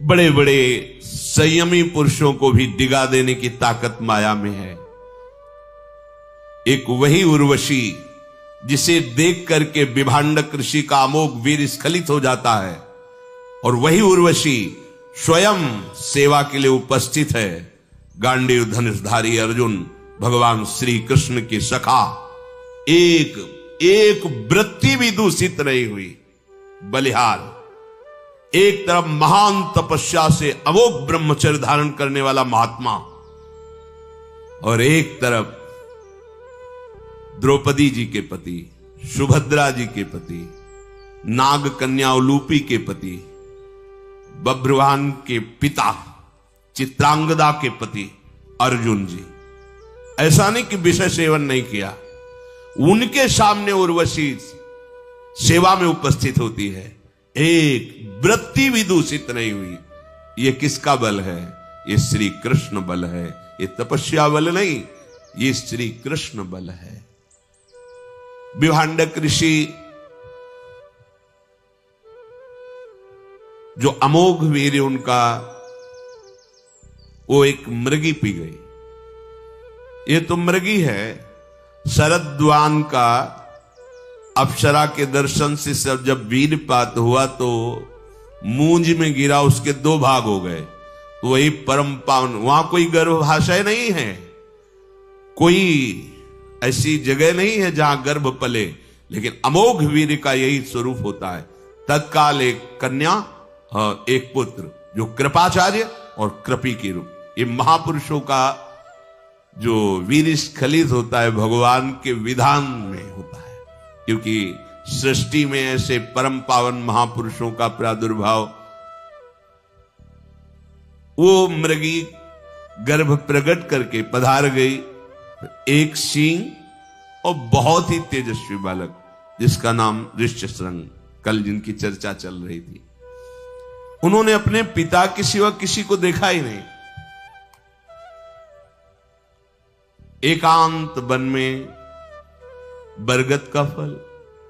बड़े बड़े संयमी पुरुषों को भी डिगा देने की ताकत माया में है। एक वही उर्वशी जिसे देख करके विभांडक ऋषि का अमोघ वीर स्खलित हो जाता है, और वही उर्वशी स्वयं सेवा के लिए उपस्थित है। गांडीव धनुषधारी अर्जुन भगवान श्री कृष्ण की सखा, एक वृत्ति भी दूषित नहीं हुई, बलिहार। एक तरफ महान तपस्या से अमोघ ब्रह्मचर्य धारण करने वाला महात्मा, और एक तरफ द्रौपदी जी के पति, सुभद्रा जी के पति, नाग कन्या उलूपी के पति, बभ्रुवाहन के पिता, चित्रांगदा के पति अर्जुन जी। ऐसा नहीं कि विषय सेवन नहीं किया, उनके सामने उर्वशी सेवा में उपस्थित होती है, एक वृत्ति भी दूषित नहीं हुई। ये किसका बल है? ये श्री कृष्ण बल है। ये तपस्या बल नहीं, ये श्री कृष्ण बल है। विभांडक ऋषि जो अमोघ वीर उनका, वो एक मृगी पी गई। ये तो मृगी है। शरद्वान का अप्सरा के दर्शन से सब जब वीरपात हुआ तो मूंज में गिरा, उसके 2 भाग हो गए। तो वही परम पावन, वहां कोई गर्भाशय नहीं है, कोई ऐसी जगह नहीं है जहां गर्भ पले, लेकिन अमोघ वीर का यही स्वरूप होता है। तत्काल एक कन्या और एक पुत्र, जो कृपाचार्य और कृपी के रूप, ये महापुरुषों का जो वीर स्खलित होता है भगवान के विधान में होता है। क्योंकि सृष्टि में ऐसे परम पावन महापुरुषों का प्रादुर्भाव, वो मृगी गर्भ प्रकट करके पधार गई। एक सींग और बहुत ही तेजस्वी बालक, जिसका नाम ऋष्यशृंग, कल जिनकी चर्चा चल रही थी। उन्होंने अपने पिता के सिवा किसी को देखा ही नहीं। एकांत वन में बरगद का फल,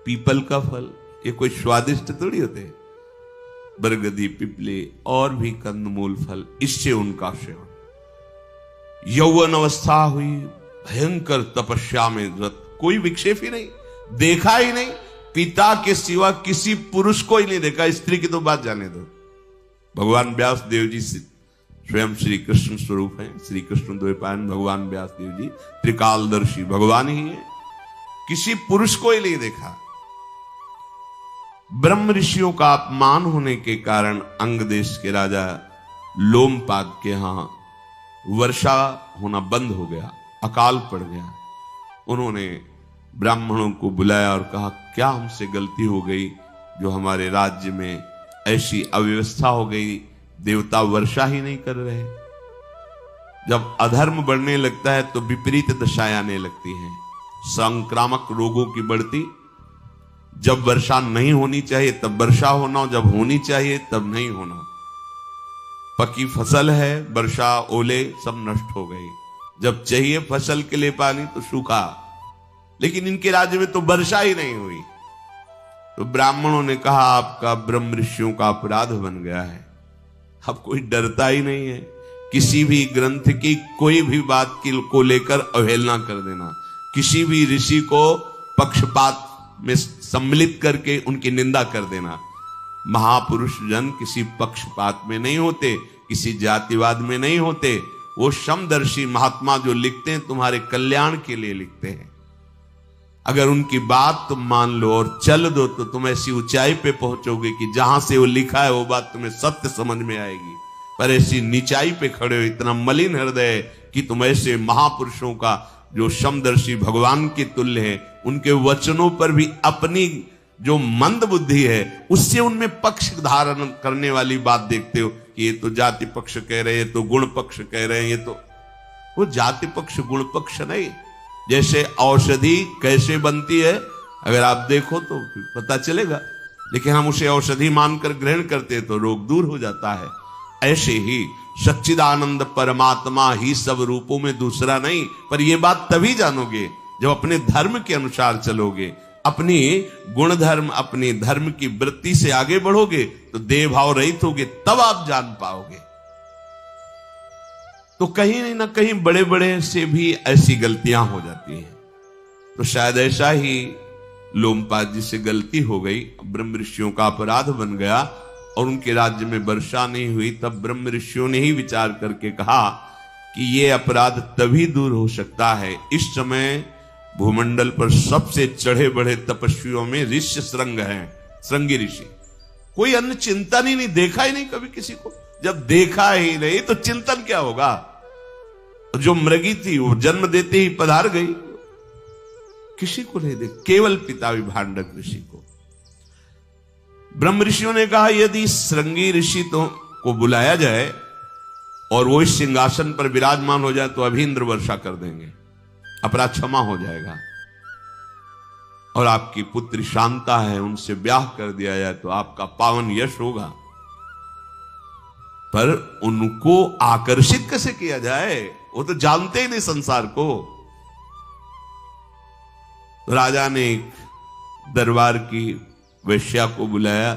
पीपल का फल, ये कोई स्वादिष्ट थोड़ी होते, बरगदी, पिपले और भी कंदमूल फल, इससे उनका सेवन। यौवन अवस्था हुई, भयंकर तपस्या में रत, कोई विक्षेप ही नहीं, देखा ही नहीं, पिता के सिवा किसी पुरुष को ही नहीं देखा। स्त्री की तो बात जाने दो। भगवान व्यास देव जी स्वयं श्री कृष्ण स्वरूप हैं। श्री कृष्ण द्वैपायन भगवान व्यास देव जी त्रिकालदर्शी भगवान ही है, किसी पुरुष को ही नहीं देखा। ब्रह्म ऋषियों का अपमान होने के कारण अंग देश के राजा लोमपाद के यहां वर्षा होना बंद हो गया, अकाल पड़ गया। उन्होंने ब्राह्मणों को बुलाया और कहा, क्या हमसे गलती हो गई जो हमारे राज्य में ऐसी अव्यवस्था हो गई, देवता वर्षा ही नहीं कर रहे। जब अधर्म बढ़ने लगता है तो विपरीत दशाएं आने लगती हैं, संक्रामक रोगों की बढ़ती। जब वर्षा नहीं होनी चाहिए तब वर्षा होना, जब होनी चाहिए तब नहीं होना। पकी फसल है, वर्षा ओले सब नष्ट हो गई। जब चाहिए फसल के लिए पानी तो सूखा, लेकिन इनके राज्य में तो वर्षा ही नहीं हुई। तो ब्राह्मणों ने कहा, आपका ब्रह्म ऋषियों का अपराध बन गया है। अब कोई डरता ही नहीं है, किसी भी ग्रंथ की कोई भी बात को लेकर अवहेलना कर देना, किसी भी ऋषि को पक्षपात में सम्मिलित करके उनकी निंदा कर देना। महापुरुष जन किसी पक्षपात में नहीं होते, किसी जातिवाद में नहीं होते। वो समदर्शी महात्मा जो लिखते हैं तुम्हारे कल्याण के लिए लिखते हैं। अगर उनकी बात तुम मान लो और चल दो तो तुम ऐसी ऊंचाई पे पहुंचोगे कि जहां से वो लिखा है वो बात तुम्हें सत्य समझ में आएगी। पर ऐसी नीचाई पे खड़े हो, इतना मलिन हृदय कि तुम ऐसे महापुरुषों का जो समदर्शी भगवान के तुल्य है, उनके वचनों पर भी अपनी जो मंद बुद्धि है उससे उनमें पक्ष धारण करने वाली बात देखते हो कि ये तो जाति पक्ष कह रहे हैं, ये तो गुण पक्ष कह रहे हैं। ये तो वो जाति पक्ष गुण पक्ष नहीं। जैसे औषधि कैसे बनती है अगर आप देखो तो पता चलेगा, लेकिन हम उसे औषधि मानकर ग्रहण करते हैं तो रोग दूर हो जाता है। ऐसे ही सच्चिदानंद परमात्मा ही सब रूपों में दूसरा नहीं। पर यह बात तभी जानोगे जब अपने धर्म के अनुसार चलोगे, अपनी गुण धर्म, अपने धर्म की वृत्ति से आगे बढ़ोगे तो देह भाव रहित होगे, तब आप जान पाओगे। तो कहीं ना कहीं बड़े बड़े से भी ऐसी गलतियां हो जाती हैं। तो शायद ऐसा ही लोमपाद जी से गलती हो गई, ब्रह्म ऋषियों का अपराध बन गया और उनके राज्य में वर्षा नहीं हुई। तब ब्रह्म ऋषियों ने ही विचार करके कहा कि ये अपराध तभी दूर हो सकता है, इस समय भूमंडल पर सबसे चढ़े बढ़े तपस्वियों में ऋष्य श्रृंग हैं, श्रृंगी ऋषि। कोई अन्य चिंतन ही नहीं, देखा ही नहीं कभी किसी को। जब देखा ही नहीं तो चिंतन क्या होगा। जो मृगी थी वो जन्म देते ही पधार गई, किसी को नहीं देख, केवल पिता विभांडक ऋषि को। ब्रह्म ऋषियों ने कहा यदि श्रृंगी ऋषि को बुलाया जाए और वो इस सिंहासन पर विराजमान हो जाए तो अभी इंद्र वर्षा कर देंगे, अपराध क्षमा हो जाएगा। और आपकी पुत्री शांता है, उनसे ब्याह कर दिया जाए तो आपका पावन यश होगा। पर उनको आकर्षित कैसे किया जाए, वो तो जानते ही नहीं संसार को। राजा ने एक दरबार की वैश्या को बुलाया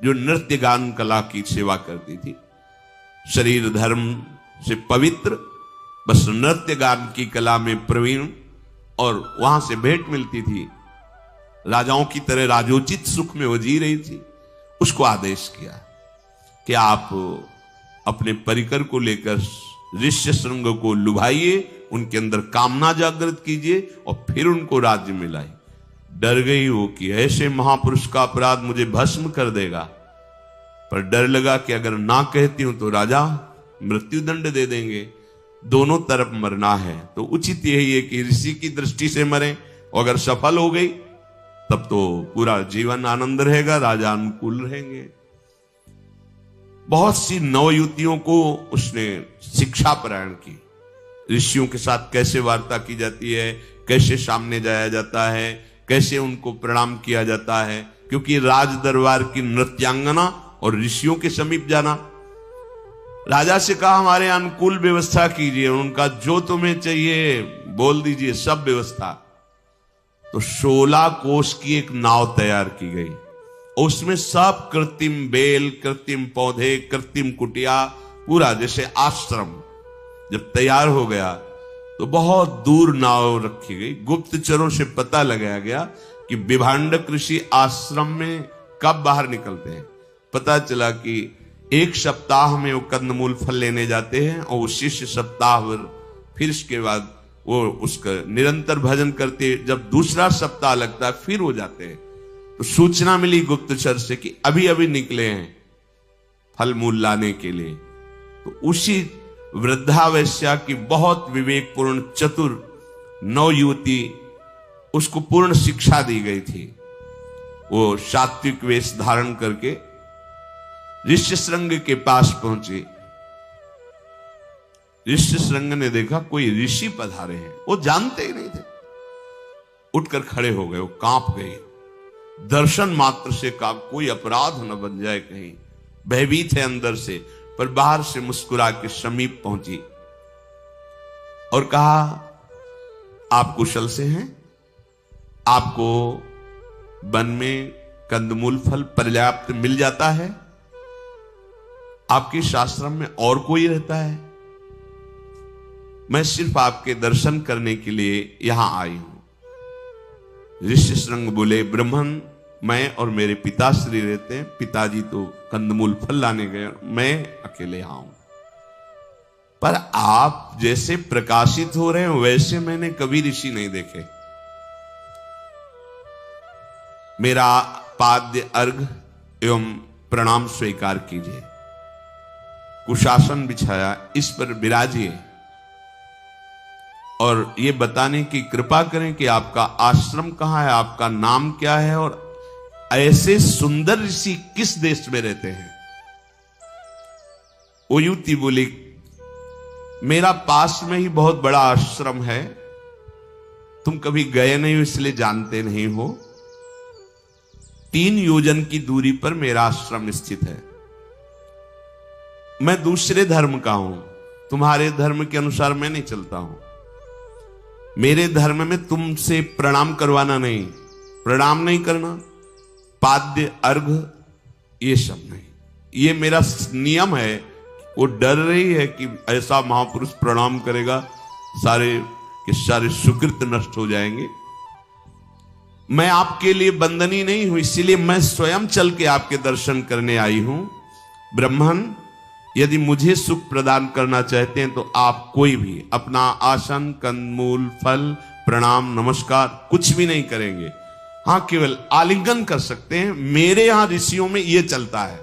जो नृत्य गान कला की सेवा करती थी, शरीर धर्म से पवित्र, बस नृत्य गान की कला में प्रवीण, और वहां से भेंट मिलती थी। राजाओं की तरह राजोचित सुख में वो जी रही थी। उसको आदेश किया कि आप अपने परिकर को लेकर ऋष्य श्रृंग को लुभाइए, उनके अंदर कामना जागृत कीजिए और फिर उनको राज्य में लाइए। डर गई वो कि ऐसे महापुरुष का अपराध मुझे भस्म कर देगा, पर डर लगा कि अगर ना कहती हूं तो राजा मृत्युदंड दे देंगे, दोनों तरफ मरना है, तो उचित यही है कि ऋषि की दृष्टि से मरे। और अगर सफल हो गई तब तो पूरा जीवन आनंद रहेगा, राजा अनुकूल रहेंगे। बहुत सी नवयुवतियों को उसने शिक्षा प्रदान की, ऋषियों के साथ कैसे वार्ता की जाती है, कैसे सामने जाया जाता है, कैसे उनको प्रणाम किया जाता है। क्योंकि राज दरबार की नृत्यांगना और ऋषियों के समीप जाना। राजा से कहा हमारे अनुकूल व्यवस्था कीजिए, उनका जो तुम्हें चाहिए बोल दीजिए, सब व्यवस्था। तो 16 कोस की एक नाव तैयार की गई, उसमें सब कृत्रिम बेल, कृत्रिम पौधे, कृत्रिम कुटिया, पूरा जैसे आश्रम। जब तैयार हो गया तो बहुत दूर नाव रखी गई। गुप्तचरों से पता लगाया गया कि विभांडक ऋषि आश्रम में कब बाहर निकलते हैं। पता चला कि एक सप्ताह में वो कंदमूल फल लेने जाते हैं और उस शिष्य सप्ताह भर, फिर इसके बाद वो उसका निरंतर भजन करते। जब दूसरा सप्ताह लगता है फिर वो जाते हैं। तो सूचना मिली गुप्तचर से कि अभी अभी निकले हैं फल मूल लाने के लिए। तो उसी वृद्धावैश्या की बहुत विवेकपूर्ण चतुर नवयुवती, उसको पूर्ण शिक्षा दी गई थी। वो सात्विक वेश धारण करके ऋष्य श्रृंग के पास पहुंची। ऋष्य श्रृंग ने देखा कोई ऋषि पधारे हैं, वो जानते ही नहीं थे। उठकर खड़े हो गए, वो कांप गए। दर्शन मात्र से का कोई अपराध न बन जाए कहीं, भयभीत है अंदर से, पर बाहर से मुस्कुरा के समीप पहुंची और कहा आप कुशल से हैं? आपको वन में कंदमूल फल पर्याप्त मिल जाता है? आपके शास्त्रम में और कोई रहता है? मैं सिर्फ आपके दर्शन करने के लिए यहां आई हूं। ऋषि श्रृंग बोले ब्राह्मण, मैं और मेरे पिताश्री रहते हैं, पिताजी तो कंदमूल फल लाने गए, मैं अकेले यहां हूं। पर आप जैसे प्रकाशित हो रहे हैं वैसे मैंने कभी ऋषि नहीं देखे। मेरा पाद्य अर्घ एवं प्रणाम स्वीकार कीजिए। कुशासन बिछाया, इस पर विराजिए और ये बताने की कृपा करें कि आपका आश्रम कहां है, आपका नाम क्या है और ऐसे सुंदर ऋषि किस देश में रहते हैं। वो युवती बोली मेरा पास में ही बहुत बड़ा आश्रम है, तुम कभी गए नहीं हो इसलिए जानते नहीं हो। 3 योजन की दूरी पर मेरा आश्रम स्थित है। मैं दूसरे धर्म का हूं, तुम्हारे धर्म के अनुसार मैं नहीं चलता हूं। मेरे धर्म में तुमसे प्रणाम करवाना नहीं, प्रणाम नहीं करना, पाद्य अर्घ ये सब नहीं। ये मेरा नियम है। वो डर रही है कि ऐसा महापुरुष प्रणाम करेगा सारे के सारे सुकृत नष्ट हो जाएंगे। मैं आपके लिए बंदनी नहीं हूं, इसीलिए मैं स्वयं चल के आपके दर्शन करने आई हूं। ब्राह्मण, यदि मुझे सुख प्रदान करना चाहते हैं तो आप कोई भी अपना आसन, कंदमूल, फल, प्रणाम, नमस्कार कुछ भी नहीं करेंगे। हां, केवल आलिंगन कर सकते हैं। मेरे यहां ऋषियों में यह चलता है।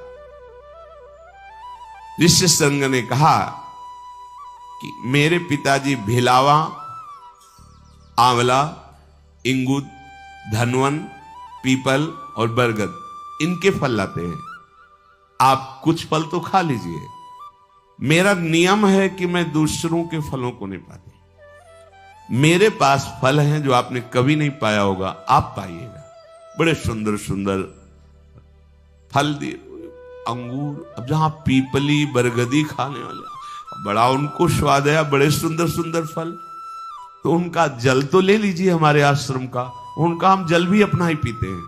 ऋषि संग ने कहा कि मेरे पिताजी भिलावा, आंवला, इंगूर, धनवन, पीपल और बरगद इनके फल लाते हैं। आप कुछ फल तो खा लीजिए। मेरा नियम है कि मैं दूसरों के फलों को नहीं पाती। मेरे पास फल हैं जो आपने कभी नहीं पाया होगा, आप पाइएगा। बड़े सुंदर सुंदर फल दिए, अंगूर। अब जहां पीपली, बरगदी खाने वाले, बड़ा उनको स्वाद है, बड़े सुंदर सुंदर फल। तो उनका जल तो ले लीजिए हमारे आश्रम का। उनका हम जल भी अपना ही पीते हैं।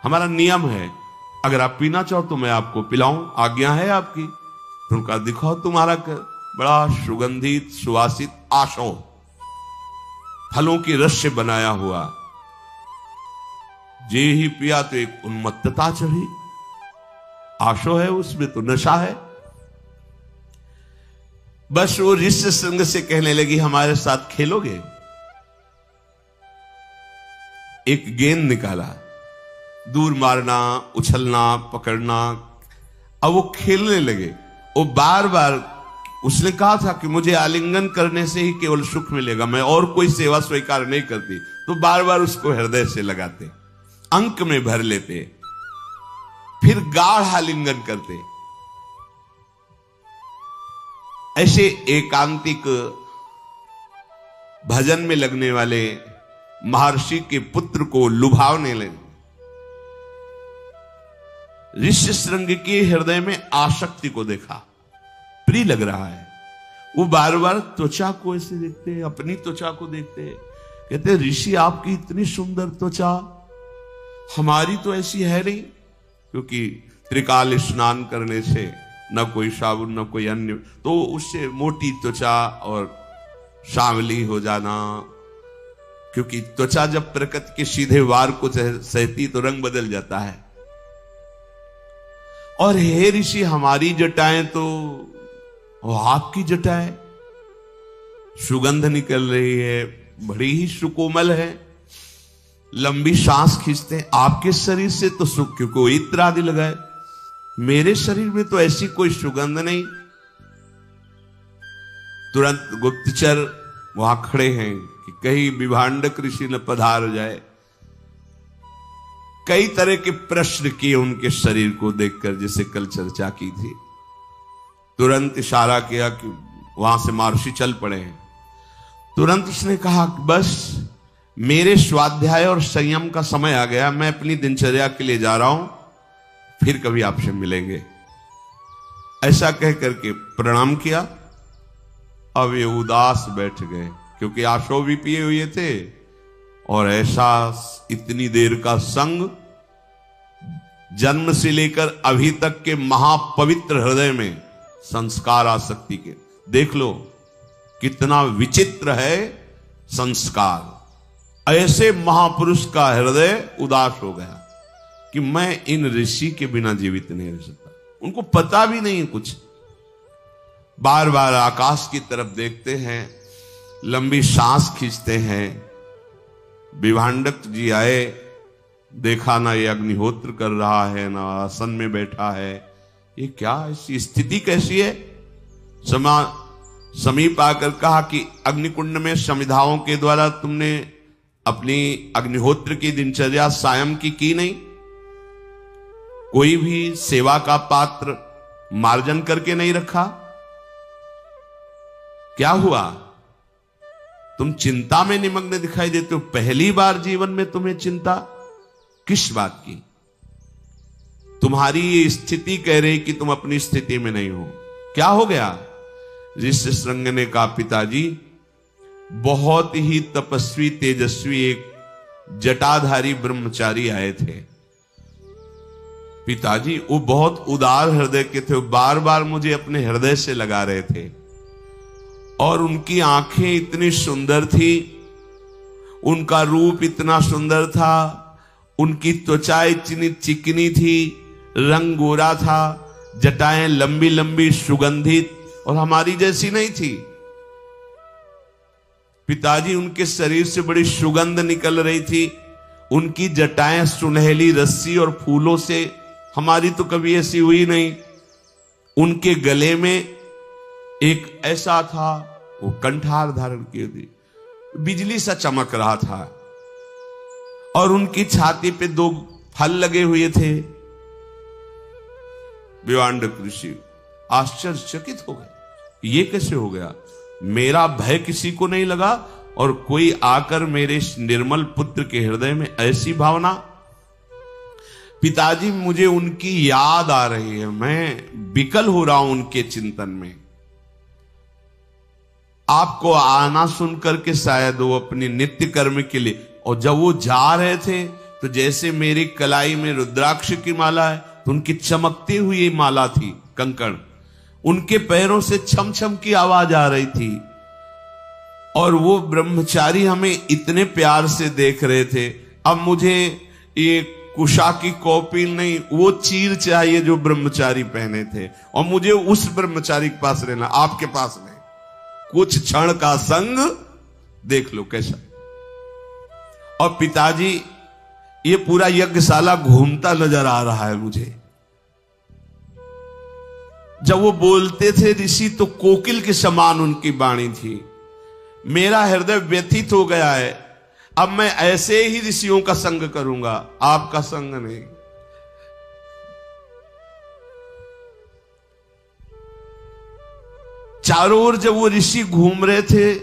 हमारा नियम है, अगर आप पीना चाहो तो मैं आपको पिलाऊं, आज्ञा है आपकी। तो उनका दिखाओ तुम्हारा बड़ा सुगंधित सुवासित आशो फलों के रस से बनाया हुआ, जे ही पिया तो एक उन्मत्तता चढ़ी। आशो है, उसमें तो नशा है। बस वो ऋषि संग से कहने लगी, हमारे साथ खेलोगे? एक गेंद निकाला, दूर मारना, उछलना, पकड़ना। अब वो खेलने लगे। वो बार बार, उसने कहा था कि मुझे आलिंगन करने से ही केवल सुख मिलेगा, मैं और कोई सेवा स्वीकार नहीं करती। तो बार बार उसको हृदय से लगाते, अंक में भर लेते, फिर गाढ़ आलिंगन करते। ऐसे एकांतिक भजन में लगने वाले महर्षि के पुत्र को लुभावने लगे। ऋषि श्रृंग के हृदय में आसक्ति को देखा, प्रिय लग रहा है। वो बार बार त्वचा को ऐसे देखते हैं, अपनी त्वचा को देखते हैं। कहते ऋषि, आपकी इतनी सुंदर त्वचा, हमारी तो ऐसी है नहीं। क्योंकि त्रिकाल स्नान करने से न कोई साबुन न कोई अन्य, तो उससे मोटी त्वचा और सांवली हो जाना। क्योंकि त्वचा जब प्रकृति के सीधे वार को सहती तो रंग बदल जाता है। और हे ऋषि, हमारी जटाएं तो, और आपकी जटाएं सुगंध निकल रही है, बड़ी ही सुकोमल है, लंबी सांस खींचते हैं। आपके शरीर से तो सुख, क्योंकि वो इत्र आदि लगाए, मेरे शरीर में तो ऐसी कोई सुगंध नहीं। तुरंत गुप्तचर वहां खड़े हैं कि कहीं विभांडक ऋषि न पधार जाए। कई तरह के प्रश्न किए उनके शरीर को देखकर, जैसे कल चर्चा की थी। तुरंत इशारा किया कि वहां से महर्षि चल पड़े हैं। तुरंत उसने कहा कि बस मेरे स्वाध्याय और संयम का समय आ गया, मैं अपनी दिनचर्या के लिए जा रहा हूं, फिर कभी आपसे मिलेंगे। ऐसा कह करके प्रणाम किया। अब ये उदास बैठ गए, क्योंकि आशो भी पिए हुए थे और ऐसा इतनी देर का संग, जन्म से लेकर अभी तक के महापवित्र हृदय में संस्कार आसक्ति के, देख लो कितना विचित्र है संस्कार। ऐसे महापुरुष का हृदय उदास हो गया कि मैं इन ऋषि के बिना जीवित नहीं रह सकता। उनको पता भी नहीं कुछ। बार बार आकाश की तरफ देखते हैं, लंबी सांस खींचते हैं। विभांडक जी आए, देखा ना ये अग्निहोत्र कर रहा है, ना आसन में बैठा है। ये क्या, ऐसी स्थिति कैसी है? समीप आकर कहा कि अग्निकुंड में समिधाओं के द्वारा तुमने अपनी अग्निहोत्र की दिनचर्या सायं की नहीं? कोई भी सेवा का पात्र मार्जन करके नहीं रखा? क्या हुआ? तुम चिंता में निमग्न दिखाई देते हो। पहली बार जीवन में तुम्हें चिंता किस बात की? तुम्हारी ये स्थिति कह रही कि तुम अपनी स्थिति में नहीं हो। क्या हो गया? ऋषि श्रृंग ने कहा, पिताजी बहुत ही तपस्वी तेजस्वी एक जटाधारी ब्रह्मचारी आए थे। पिताजी वो बहुत उदार हृदय के थे, बार बार मुझे अपने हृदय से लगा रहे थे और उनकी आंखें इतनी सुंदर थी, उनका रूप इतना सुंदर था, उनकी त्वचा इतनी चिकनी थी, रंग गोरा था, जटाएं लंबी लंबी सुगंधित और हमारी जैसी नहीं थी। पिताजी उनके शरीर से बड़ी सुगंध निकल रही थी, उनकी जटाएं सुनहली रस्सी और फूलों से, हमारी तो कभी ऐसी हुई नहीं। उनके गले में एक ऐसा था, वो कंठार धारण किए थी, बिजली सा चमक रहा था और उनकी छाती पे 2 फल लगे हुए थे। विवांडक ऋषि आश्चर्यचकित हो गए, ये कैसे हो गया? मेरा भय किसी को नहीं लगा और कोई आकर मेरे इस निर्मल पुत्र के हृदय में ऐसी भावना। पिताजी मुझे उनकी याद आ रही है, मैं विकल हो रहा हूं उनके चिंतन में। आपको आना सुनकर के शायद वो अपने नित्य कर्म के लिए, और जब वो जा रहे थे तो जैसे मेरी कलाई में रुद्राक्ष की माला है तो उनकी चमकती हुई माला थी, कंकण, उनके पैरों से छम छम की आवाज आ रही थी और वो ब्रह्मचारी हमें इतने प्यार से देख रहे थे। अब मुझे ये कुशा की कौपीन नहीं, वो चीर चाहिए जो ब्रह्मचारी पहने थे और मुझे उस ब्रह्मचारी के पास रहना, आपके पास नहीं। कुछ क्षण का संग देख लो कैसा। और पिताजी ये पूरा यज्ञशाला घूमता नजर आ रहा है मुझे। जब वो बोलते थे ऋषि तो कोकिल के समान उनकी वाणी थी। मेरा हृदय व्यथित हो गया है, अब मैं ऐसे ही ऋषियों का संग करूंगा, आपका संग नहीं। चारों ओर जब वो ऋषि घूम रहे थे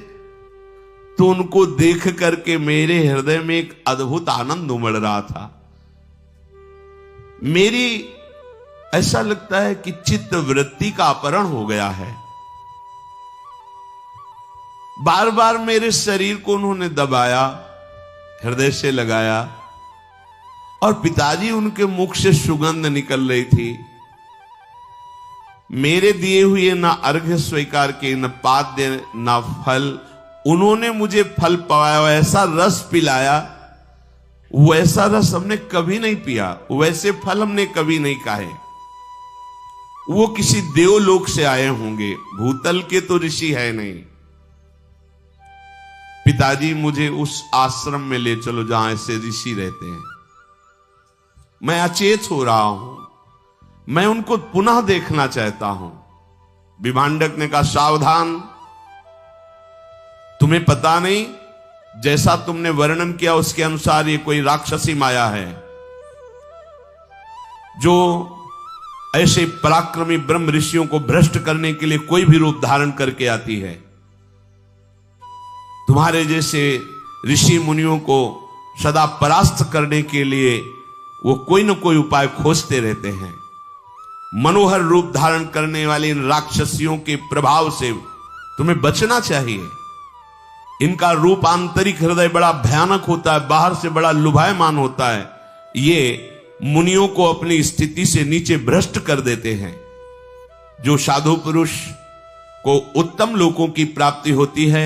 तो उनको देख करके मेरे हृदय में एक अद्भुत आनंद उमड़ रहा था। मेरी ऐसा लगता है कि चित्त वृत्ति का अपहरण हो गया है। बार बार मेरे शरीर को उन्होंने दबाया, हृदय से लगाया और पिताजी उनके मुख से सुगंध निकल रही थी। मेरे दिए हुए ना अर्घ्य स्वीकार किए, न पाद्य ना फल, उन्होंने मुझे फल पवाया, ऐसा रस पिलाया, वैसा रस हमने कभी नहीं पिया, वैसे फल हमने कभी नहीं खाए। वो किसी देवलोक से आए होंगे, भूतल के तो ऋषि है नहीं। पिताजी मुझे उस आश्रम में ले चलो जहां ऐसे ऋषि रहते हैं। मैं अचेत हो रहा हूं, मैं उनको पुनः देखना चाहता हूं। विभांडक ने कहा सावधान, तुम्हें पता नहीं, जैसा तुमने वर्णन किया उसके अनुसार ये कोई राक्षसी माया है जो ऐसे पराक्रमी ब्रह्म ऋषियों को भ्रष्ट करने के लिए कोई भी रूप धारण करके आती है। तुम्हारे जैसे ऋषि मुनियों को सदा परास्त करने के लिए वो कोई न कोई उपाय खोजते रहते हैं। मनोहर रूप धारण करने वाले इन राक्षसियों के प्रभाव से तुम्हें बचना चाहिए। इनका रूप आंतरिक हृदय बड़ा भयानक होता है, बाहर से बड़ा लुभायमान होता है। ये मुनियों को अपनी स्थिति से नीचे भ्रष्ट कर देते हैं। जो साधु पुरुष को उत्तम लोकों की प्राप्ति होती है,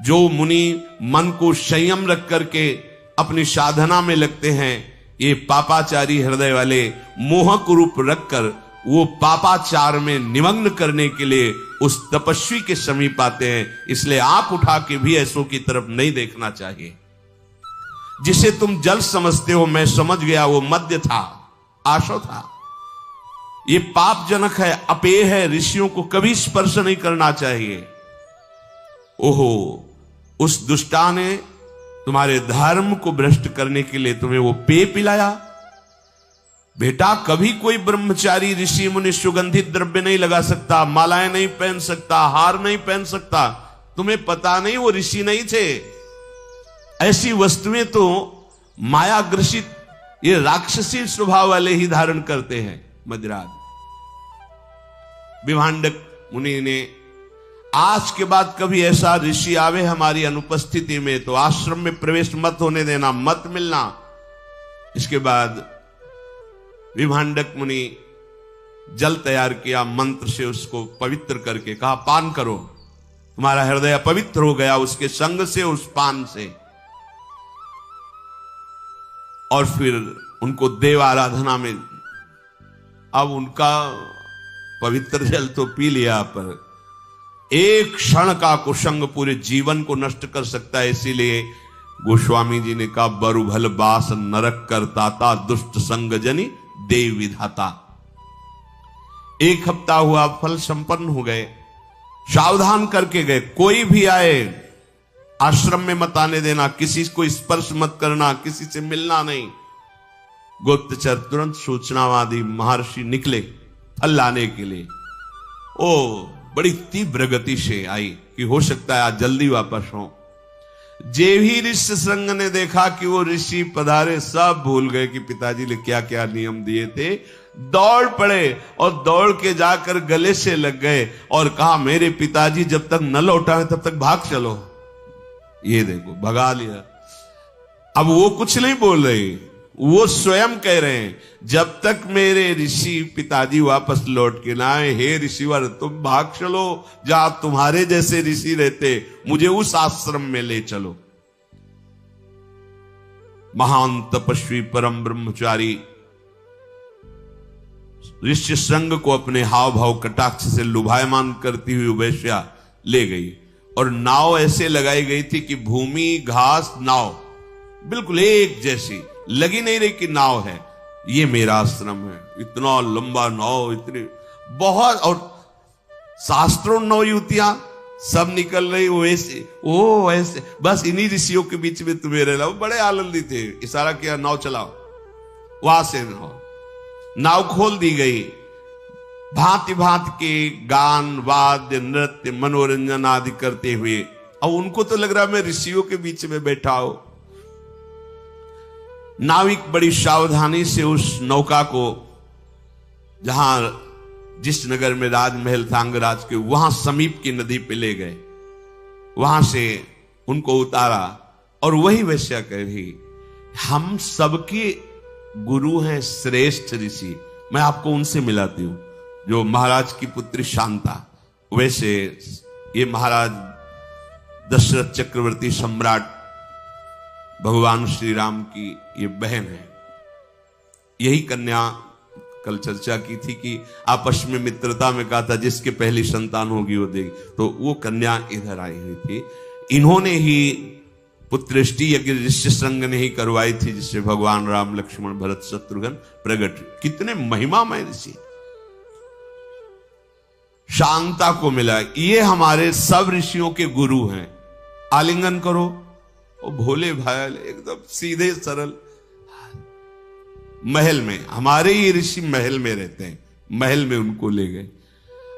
जो मुनि मन को संयम रख करके अपनी साधना में लगते हैं, ये पापाचारी हृदय वाले मोहक रूप रखकर वो पापाचार में निमग्न करने के लिए उस तपस्वी के समीप आते हैं। इसलिए आंख उठा के भी ऐसों की तरफ नहीं देखना चाहिए। जिसे तुम जल समझते हो, मैं समझ गया वो मद्य था, आशो था। ये पापजनक है, अपेय है, ऋषियों को कभी स्पर्श नहीं करना चाहिए। ओहो, उस दुष्टा ने तुम्हारे धर्म को भ्रष्ट करने के लिए तुम्हें वो पेय पिलाया। बेटा, कभी कोई ब्रह्मचारी ऋषि मुनि सुगंधित द्रव्य नहीं लगा सकता, मालाएं नहीं पहन सकता, हार नहीं पहन सकता। तुम्हें पता नहीं वो ऋषि नहीं थे। ऐसी वस्तुएं तो माया ग्रसित ये राक्षसी स्वभाव वाले ही धारण करते हैं। मदिराज विभांडक मुनि ने आज के बाद कभी ऐसा ऋषि आवे हमारी अनुपस्थिति में तो आश्रम में प्रवेश मत होने देना, मत मिलना। इसके बाद विभांडक मुनि जल तैयार किया, मंत्र से उसको पवित्र करके कहा पान करो, तुम्हारा हृदय पवित्र हो गया उसके संग से, उस पान से। और फिर उनको देव आराधना में, अब उनका पवित्र जल तो पी लिया, पर एक क्षण का कुसंग पूरे जीवन को नष्ट कर सकता है। इसीलिए गोस्वामी जी ने कहा बरु भल बास नरक करता दुष्ट संग जनी देव विधाता। 1 हफ्ता हुआ, फल संपन्न हो गए, सावधान करके गए, कोई भी आए आश्रम में मत आने देना, किसी को स्पर्श मत करना, किसी से मिलना नहीं। गुप्तचर तुरंत सूचनावादी महर्षि निकले फल लाने के लिए। ओ बड़ी तीव्र गति से आई कि हो सकता है आज जल्दी वापस हो। जे भी ऋषि श्रृंग ने देखा कि वो ऋषि पधारे, सब भूल गए कि पिताजी ने क्या क्या नियम दिए थे। दौड़ पड़े और दौड़ के जाकर गले से लग गए और कहा मेरे पिताजी जब तक न लौटा है तब तक भाग चलो। ये देखो भगा लिया। अब वो कुछ नहीं बोल रहे, वो स्वयं कह रहे हैं जब तक मेरे ऋषि पिताजी वापस लौट के ना आए, हे ऋषिवर तुम भाग चलो, जहां तुम्हारे जैसे ऋषि रहते, मुझे उस आश्रम में ले चलो। महान तपस्वी परम ब्रह्मचारी ऋषि श्रृंग को अपने हाव भाव कटाक्ष से लुभायमान करती हुई वैश्या ले गई और नाव ऐसे लगाई गई थी कि भूमि घास नाव बिल्कुल एक जैसी, लगी नहीं रही कि नाव है, ये मेरा आश्रम है। इतना लंबा नाव, इतने बहुत, और शास्त्रों नौ युतियां सब निकल रही वो ऐसे, ओ ऐसे, बस इन्हीं ऋषियों के बीच में तुम्हें रहना। वो बड़े आनंदित थे, इशारा किया नाव चलाओ, वहां से नाव खोल दी गई। भांति भांति के गान वाद्य नृत्य मनोरंजन आदि करते हुए, अब उनको तो लग रहा मैं ऋषियों के बीच में बैठा हूं। नाविक बड़ी सावधानी से उस नौका को, जहां जिस नगर में राजमहल था अंगराज के, वहां समीप की नदी पे ले गए, वहां से उनको उतारा और वही वैश्या कह रही हम सबके गुरु हैं श्रेष्ठ ऋषि, मैं आपको उनसे मिलाती हूं, जो महाराज की पुत्री शांता। वैसे ये महाराज दशरथ चक्रवर्ती सम्राट भगवान श्री राम की ये बहन है। यही कन्या कल चर्चा की थी कि आपस में मित्रता में कहा था जिसके पहली संतान होगी वो देगी, तो वो कन्या इधर आई हुई थी। इन्होंने ही पुत्रष्टि यज्ञ ऋषि श्रृंग ने ही करवाई थी, जिससे भगवान राम लक्ष्मण भरत शत्रुघ्न प्रकट। कितने महिमामय ऋषि शांता को मिला। ये हमारे सब ऋषियों के गुरु हैं। आलिंगन करो, वो भोले भायल एकदम सीधे सरल। महल में हमारे ये ऋषि महल में रहते हैं, महल में उनको ले गए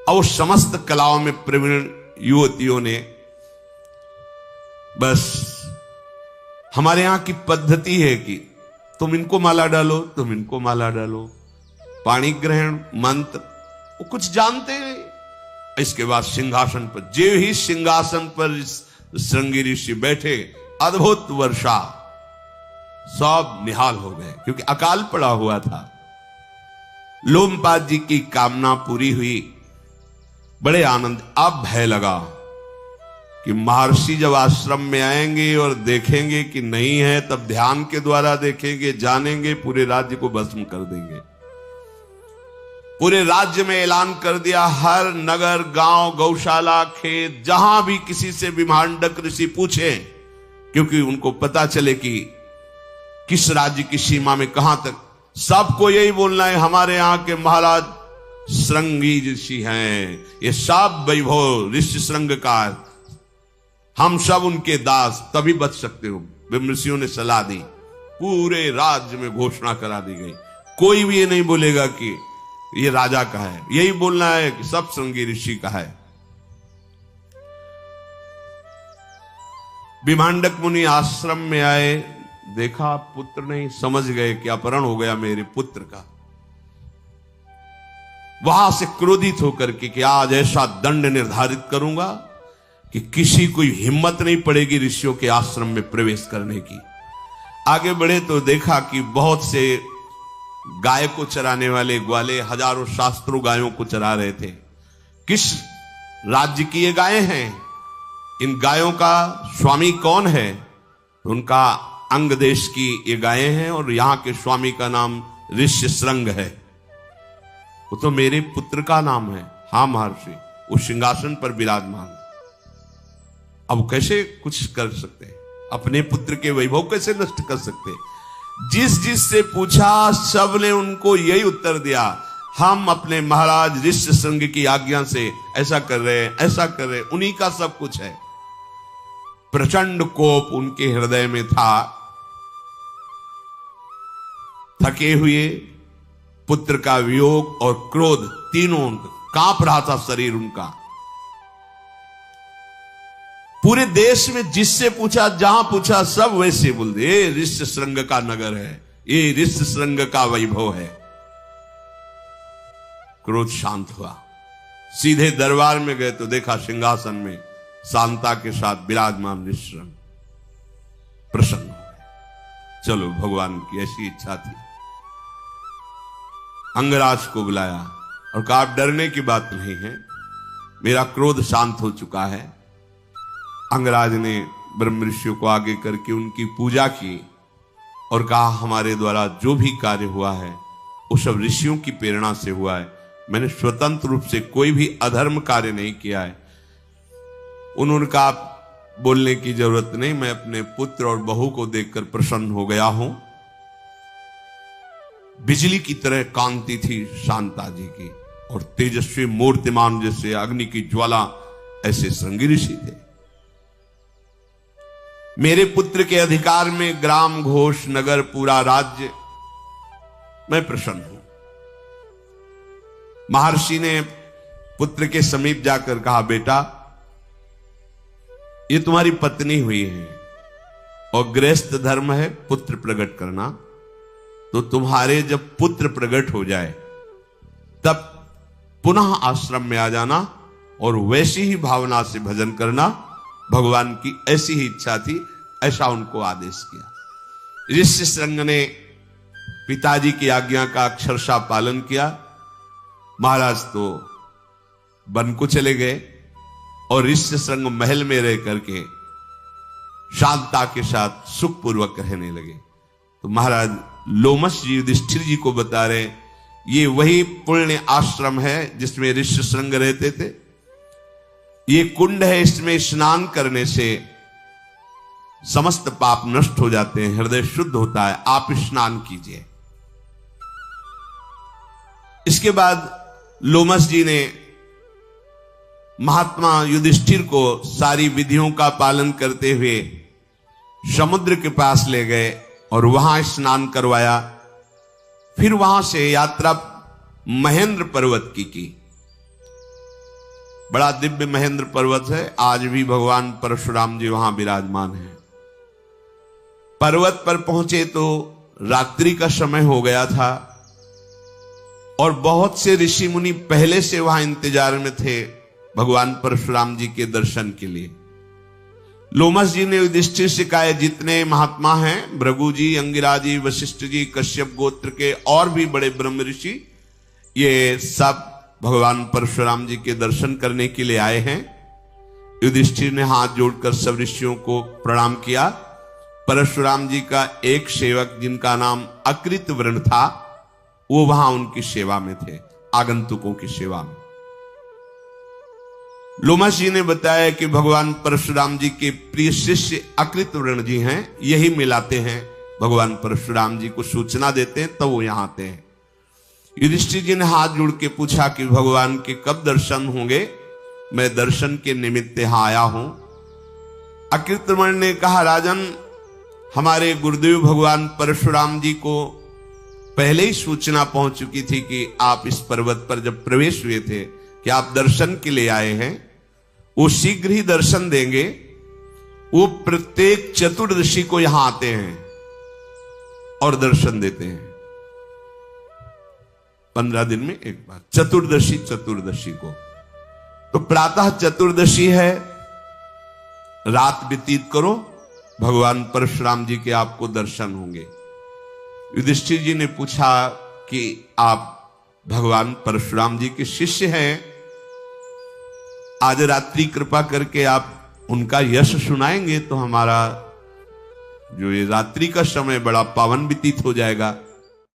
और समस्त कलाओं में प्रवीण युवतियों ने, बस हमारे यहां की पद्धति है कि तुम इनको माला डालो, तुम इनको माला डालो, पाणी ग्रहण मंत्र वो कुछ जानते नहीं। इसके बाद सिंहासन पर, जो ही सिंहासन पर श्रृंगी ऋषि बैठे, अद्भुत वर्षा, सब निहाल हो गए क्योंकि अकाल पड़ा हुआ था। लोमपाद जी की कामना पूरी हुई, बड़े आनंद। अब भय लगा कि महर्षि जब आश्रम में आएंगे और देखेंगे कि नहीं है, तब ध्यान के द्वारा देखेंगे, जानेंगे, पूरे राज्य को भस्म कर देंगे। पूरे राज्य में ऐलान कर दिया, हर नगर गांव गौशाला खेत जहां भी किसी से विभांडक ऋषि पूछे, क्योंकि उनको पता चले कि किस राज्य की सीमा में कहां तक, सबको यही बोलना है हमारे यहां के महाराज श्रृंगी ऋषि हैं, ये सब वैभव ऋषि श्रृंग का, हम सब उनके दास, तभी बच सकते हो। ऋषियों ने सलाह दी, पूरे राज्य में घोषणा करा दी गई। कोई भी ये नहीं बोलेगा कि ये राजा का है, यही बोलना है कि सब श्रृंगी ऋषि का है। विभांडक मुनि आश्रम में आए, देखा पुत्र नहीं, समझ गए कि अपहरण हो गया मेरे पुत्र का। वहां से क्रोधित होकर के कि आज ऐसा दंड निर्धारित करूंगा कि किसी को हिम्मत नहीं पड़ेगी ऋषियों के आश्रम में प्रवेश करने की। आगे बढ़े तो देखा कि बहुत से गाय को चराने वाले ग्वाले हजारों शास्त्रों गायों को चरा रहे थे। किस राज्य की ये गायें हैं? इन गायों का स्वामी कौन है? तो उनका अंग देश की ये गायें हैं और यहां के स्वामी का नाम ऋष्यशृंग है। वो तो मेरे पुत्र का नाम है। हाँ महर्षि, उस सिंहासन पर विराजमान। अब कैसे कुछ कर सकते हैं? अपने पुत्र के वैभव कैसे नष्ट कर सकते? जिस जिस से पूछा सब ने उनको यही उत्तर दिया, हम अपने महाराज ऋष्यशृंग की आज्ञा से ऐसा कर रहे हैं, ऐसा कर रहे हैं, उन्हीं का सब कुछ है। प्रचंड कोप उनके हृदय में था। थके हुए, पुत्र का वियोग और क्रोध तीनों, कांप रहा था शरीर उनका। पूरे देश में जिससे पूछा, जहां पूछा, सब वैसे बोल दे, ये ऋष्यशृंग का नगर है, ये ऋष्यशृंग का वैभव है। क्रोध शांत हुआ। सीधे दरबार में गए तो देखा सिंहासन में शांता के साथ विराजमान ऋष्यशृंग। प्रसन्न हो गए। चलो, भगवान की ऐसी इच्छा थी। अंगराज को बुलाया और कहा, आप डरने की बात नहीं है, मेरा क्रोध शांत हो चुका है। अंगराज ने ब्रह्म ऋषियों को आगे करके उनकी पूजा की और कहा, हमारे द्वारा जो भी कार्य हुआ है वो सब ऋषियों की प्रेरणा से हुआ है। मैंने स्वतंत्र रूप से कोई भी अधर्म कार्य नहीं किया है। उन्होंने कहा, बोलने की जरूरत नहीं, मैं अपने पुत्र और बहू को देखकर प्रसन्न हो गया हूं। बिजली की तरह कांति थी शांता जी की और तेजस्वी मूर्तिमान जैसे अग्नि की ज्वाला, ऐसे श्रृंगी ऋषि थे। मेरे पुत्र के अधिकार में ग्राम, घोष, नगर, पूरा राज्य, मैं प्रसन्न हूं। महर्षि ने पुत्र के समीप जाकर कहा, बेटा, ये तुम्हारी पत्नी हुई है और गृहस्थ धर्म है पुत्र प्रकट करना। तो तुम्हारे जब पुत्र प्रकट हो जाए तब पुनः आश्रम में आ जाना और वैसी ही भावना से भजन करना। भगवान की ऐसी ही इच्छा थी, ऐसा उनको आदेश किया। ऋष्यशृंग ने पिताजी की आज्ञा का अक्षरशः पालन किया। महाराज तो वन को चले गए और ऋष्यशृंग महल में रह करके शांता के साथ सुखपूर्वक रहने लगे। तो महाराज लोमश जी युधिष्ठिर जी को बता रहे, ये वही पुण्य आश्रम है जिसमें ऋष्यशृंग रहते थे। ये कुंड है, इसमें स्नान करने से समस्त पाप नष्ट हो जाते हैं, हृदय शुद्ध होता है, आप स्नान कीजिए। इसके बाद लोमश जी ने महात्मा युधिष्ठिर को सारी विधियों का पालन करते हुए समुद्र के पास ले गए और वहां स्नान करवाया। फिर वहां से यात्रा महेंद्र पर्वत की। बड़ा दिव्य महेंद्र पर्वत है, आज भी भगवान परशुराम जी वहां विराजमान हैं। पर्वत पर पहुंचे तो रात्रि का समय हो गया था और बहुत से ऋषि मुनि पहले से वहां इंतजार में थे भगवान परशुराम जी के दर्शन के लिए। लोमश जी ने युधिष्ठिर से कहा, जितने महात्मा हैं, भृगु जी, अंगिरा जी, वशिष्ठ जी, कश्यप गोत्र के और भी बड़े ब्रह्म ऋषि, ये सब भगवान परशुराम जी के दर्शन करने के लिए आए हैं। युधिष्ठिर ने हाथ जोड़कर सब ऋषियों को प्रणाम किया। परशुराम जी का एक सेवक जिनका नाम अकृत वर्ण था, वो वहां उनकी सेवा में थे, आगंतुकों की सेवा में। लोमश जी ने बताया कि भगवान परशुराम जी के प्रिय शिष्य अकृत वर्ण जी हैं, यही मिलाते हैं, भगवान परशुराम जी को सूचना देते हैं तो वो यहां आते हैं। युधिष्ठिर जी ने हाथ जोड़ के पूछा कि भगवान के कब दर्शन होंगे? मैं दर्शन के निमित्त यहां आया हूं। अकृत वर्ण ने कहा, राजन, हमारे गुरुदेव भगवान परशुराम जी को पहले ही सूचना पहुंच चुकी थी कि आप इस पर्वत पर जब प्रवेश हुए थे कि आप दर्शन के लिए आए हैं। वो शीघ्र ही दर्शन देंगे। वो प्रत्येक चतुर्दशी को यहां आते हैं और दर्शन देते हैं। 15 दिन में एक बार, चतुर्दशी को। तो प्रातः चतुर्दशी है, रात व्यतीत करो, भगवान परशुराम जी के आपको दर्शन होंगे। युधिष्ठिर जी ने पूछा कि आप भगवान परशुराम जी के शिष्य हैं, आज रात्रि कृपा करके आप उनका यश सुनाएंगे तो हमारा जो ये रात्रि का समय बड़ा पावन व्यतीत हो जाएगा।